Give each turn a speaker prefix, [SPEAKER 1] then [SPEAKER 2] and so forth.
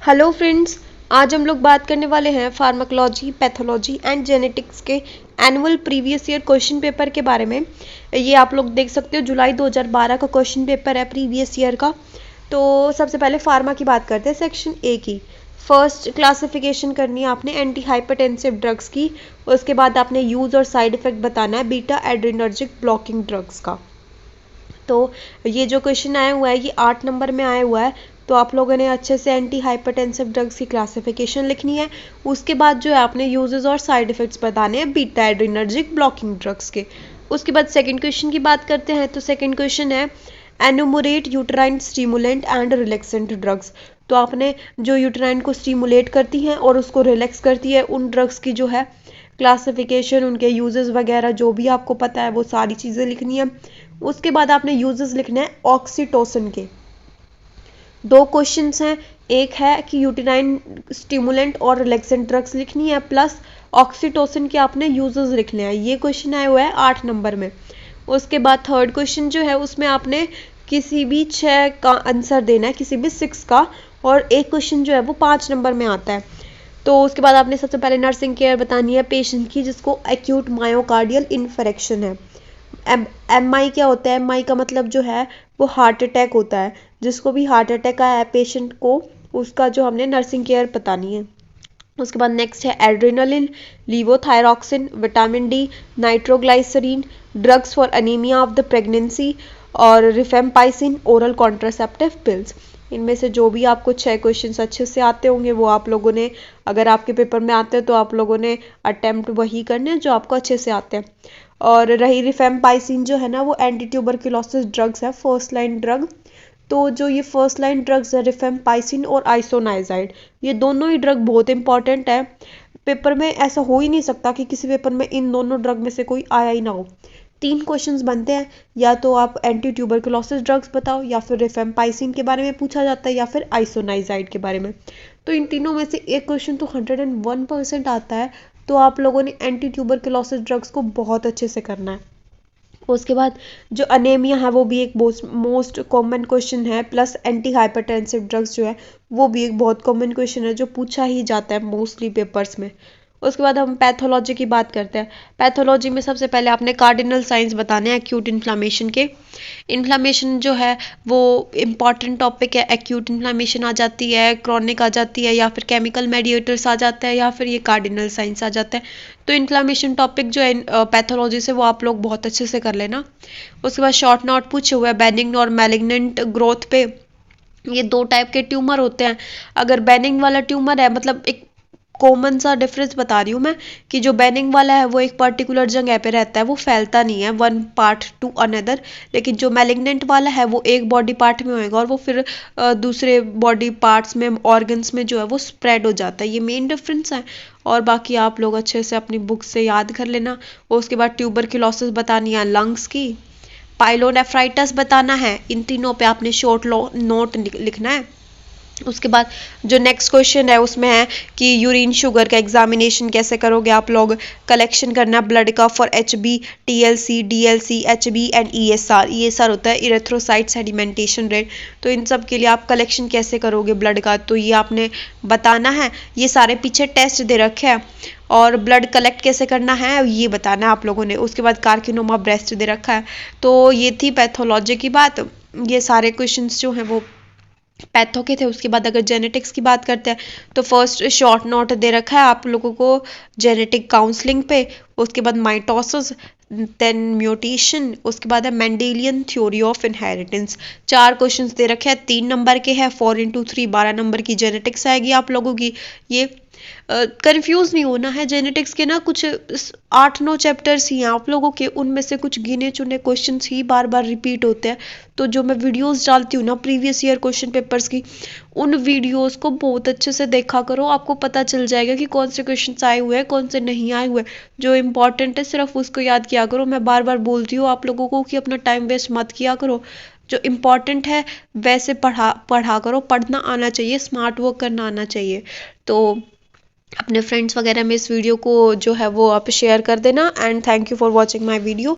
[SPEAKER 1] Hello friends, आज हम लोग बात करने वाले हैं फार्माकोलॉजी, पैथोलॉजी एंड जेनेटिक्स के annual previous year question paper के बारे में। ये आप लोग देख सकते हो जुलाई 2012 का क्वेश्चन पेपर है प्रीवियस ईयर का। तो सबसे पहले फार्मा की बात करते हैं, सेक्शन ए की। फर्स्ट क्लासिफिकेशन करनी है आपने एंटी हाइपरटेंसिव ड्रग्स की। उसके बाद आपने यूज़ और साइड इफेक्ट बताना है बीटा एड्रेनर्जिक ब्लॉकिंग ड्रग्स का। तो ये जो क्वेश्चन आया हुआ है ये 8 नंबर में आया हुआ है। तो आप लोगों ने अच्छे से एंटी हाइपरटेंसिव ड्रग्स की क्लासिफिकेशन लिखनी है। उसके बाद जो है आपने यूजेस और साइड इफेक्ट्स बताने हैं बीटा एड्रेनर्जिक ब्लॉकिंग ड्रग्स के। उसके बाद सेकंड क्वेश्चन की बात करते हैं। तो सेकंड क्वेश्चन है enumerate uterine stimulant and relaxant drugs. तो आपने जो यूट्राइन को स्टिमुलेट करती हैं और उसको रिलैक्स करती है उन ड्रग्स की जो है क्लासिफिकेशन, उनके यूजेस वगैरह जो भी आपको पता है वो सारी चीज़ें लिखनी है। उसके बाद आपने यूजेस लिखने हैं ऑक्सीटोसिन के। दो क्वेश्चंस हैं, एक है कि यूटेराइन स्टिमुलेंट और रिलैक्सेंट ड्रग्स लिखनी है प्लस ऑक्सीटोसिन के आपने यूजेस लिखने हैं। ये क्वेश्चन आया हुआ है 8 नंबर में। उसके बाद थर्ड क्वेश्चन जो है उसमें आपने किसी भी 6 का आंसर देना है, किसी भी 6 का, और एक क्वेश्चन जो है वो 5 नंबर में आता है। तो उसके बाद आपने सबसे पहले नर्सिंग केयर बतानी है पेशेंट की जिसको एक्यूट मायोकार्डियल इन्फेक्शन है। एम आई क्या होता है? एम आई का मतलब जो है वो हार्ट अटैक होता है। जिसको भी हार्ट अटैक आया है पेशेंट को, उसका जो हमने नर्सिंग केयर बतानी है। उसके बाद नेक्स्ट है adrenaline, levothyroxine, vitamin D, nitroglycerine, drugs for anaemia of the pregnancy और रिफेम्पाइसिन, ओरल कॉन्ट्रासेप्टिव पिल्स। इनमें से जो भी आपको 6 क्वेश्चंस अच्छे से आते होंगे वो आप लोगों ने, अगर आपके पेपर में आते हैं तो आप लोगों ने अटेम्प्ट वही करने हैं जो आपको अच्छे से आते हैं। और रही रिफेम्पाइसिन जो है ना, वो एंटी ट्यूबरक्लोसिस ड्रग्स है, फर्स्ट लाइन ड्रग। तो जो ये फर्स्ट लाइन ड्रग्स है रिफेम्पाइसिन और आइसोनाइजाइड, ये दोनों ही ड्रग बहुत इंपॉर्टेंट है। पेपर में ऐसा हो ही नहीं सकता कि किसी पेपर में इन दोनों ड्रग में से कोई आया ही ना हो। 3 क्वेश्चंस बनते हैं, या तो आप एंटी ट्यूबरकुलोसिस ड्रग्स बताओ, या फिर रिफेम्पाइसिन के बारे में पूछा जाता है, या फिर आइसोनाइजाइड के बारे में। तो इन तीनों में से एक क्वेश्चन तो 101% आता है। तो आप लोगों ने एंटी ट्यूबरकुलोसिस ड्रग्स को बहुत अच्छे से करना है। उसके बाद जो अनेमिया है वो भी एक मोस्ट कॉमन क्वेश्चन है, प्लस एंटी हाइपरटेंसिव ड्रग्स जो है वो भी एक बहुत कॉमन क्वेश्चन है जो पूछा ही जाता है मोस्टली पेपर्स में। उसके बाद हम पैथोलॉजी की बात करते हैं। पैथोलॉजी में सबसे पहले आपने कार्डिनल साइंस बताने हैं एक्यूट इन्फ्लामेशन के। इन्फ्लामेशन जो है वो इम्पॉर्टेंट टॉपिक है। एक्यूट इन्फ्लामेशन आ जाती है, क्रॉनिक आ जाती है, या फिर केमिकल मेडिएटर्स आ जाता है, या फिर ये कार्डिनल साइंस आ जाता है। तो इन्फ्लामेशन टॉपिक जो है पैथोलॉजी से वो आप लोग बहुत अच्छे से कर लेना। उसके बाद शॉर्ट नोट पूछे हुए हैं बेनिग्न और मैलिग्नेंट ग्रोथ पे। ये 2 टाइप के ट्यूमर होते हैं। अगर बेनिग्न वाला ट्यूमर है, मतलब एक कॉमन सा डिफरेंस बता रही हूँ मैं, कि जो बेनिंग वाला है वो एक पर्टिकुलर जगह पे रहता है, वो फैलता नहीं है वन पार्ट टू अनदर। लेकिन जो मैलिग्नेंट वाला है वो एक बॉडी पार्ट में होएगा और वो फिर दूसरे बॉडी पार्ट्स में, ऑर्गन्स में जो है वो स्प्रेड हो जाता है। ये मेन डिफरेंस है। और बाकी आप लोग अच्छे से अपनी बुक से याद कर लेना। उसके बाद ट्यूबरक्लोसिस बतानी है लंग्स की, पाइलोनेफ्राइटिस बताना है। इन तीनों पे आपने शॉर्ट नोट लिखना है। उसके बाद जो नेक्स्ट क्वेश्चन है उसमें है कि यूरिन शुगर का एग्जामिनेशन कैसे करोगे आप लोग। कलेक्शन करना ब्लड का for HB, TLC, DLC, HB and ESR। ESR होता है इरेथ्रोसाइट सेडिमेंटेशन रेट। तो इन सब के लिए आप कलेक्शन कैसे करोगे ब्लड का, तो ये आपने बताना है। ये सारे पीछे टेस्ट दे रखे हैं और ब्लड कलेक्ट कैसे करना है ये बताना है आप लोगों ने। उसके बाद कार्सिनोमा ब्रेस्ट दे रखा है। तो ये थी पैथोलॉजी की बात। ये सारे क्वेश्चंस जो हैं वो पैथो के थे। उसके बाद अगर जेनेटिक्स की बात करते हैं तो फर्स्ट शॉर्ट नोट दे रखा है आप लोगों को जेनेटिक काउंसलिंग पे। उसके बाद माइटोसिस, देन म्यूटेशन, उसके बाद है Mendelian theory of inheritance. 4 questions दे रखे हैं, 3 नंबर के हैं। 4 into 3 12 नंबर की जेनेटिक्स आएगी आप लोगों की। ये कंफ्यूज नहीं होना है। जेनेटिक्स के ना कुछ 8-9 चैप्टर्स ही हैं आप लोगों के, उनमें से कुछ गिने चुने क्वेश्चंस ही बार बार रिपीट होते हैं। तो जो मैं वीडियोस डालती हूँ ना प्रीवियस ईयर क्वेश्चन पेपर्स की, उन वीडियोस को बहुत अच्छे से देखा करो। आपको पता चल जाएगा कि कौन से क्वेश्चंस आए हुए हैं, कौन से नहीं आए हुए। जो इंपॉर्टेंट है सिर्फ उसको याद किया करो। मैं बार बार बोलती हूँ आप लोगों को कि अपना टाइम वेस्ट मत किया करो। जो इम्पॉर्टेंट है वैसे पढ़ा करो। पढ़ना आना चाहिए, स्मार्ट वर्क करना आना चाहिए। तो अपने फ्रेंड्स वगैरह में इस वीडियो को जो है वो आप शेयर कर देना। And thank you for watching my video.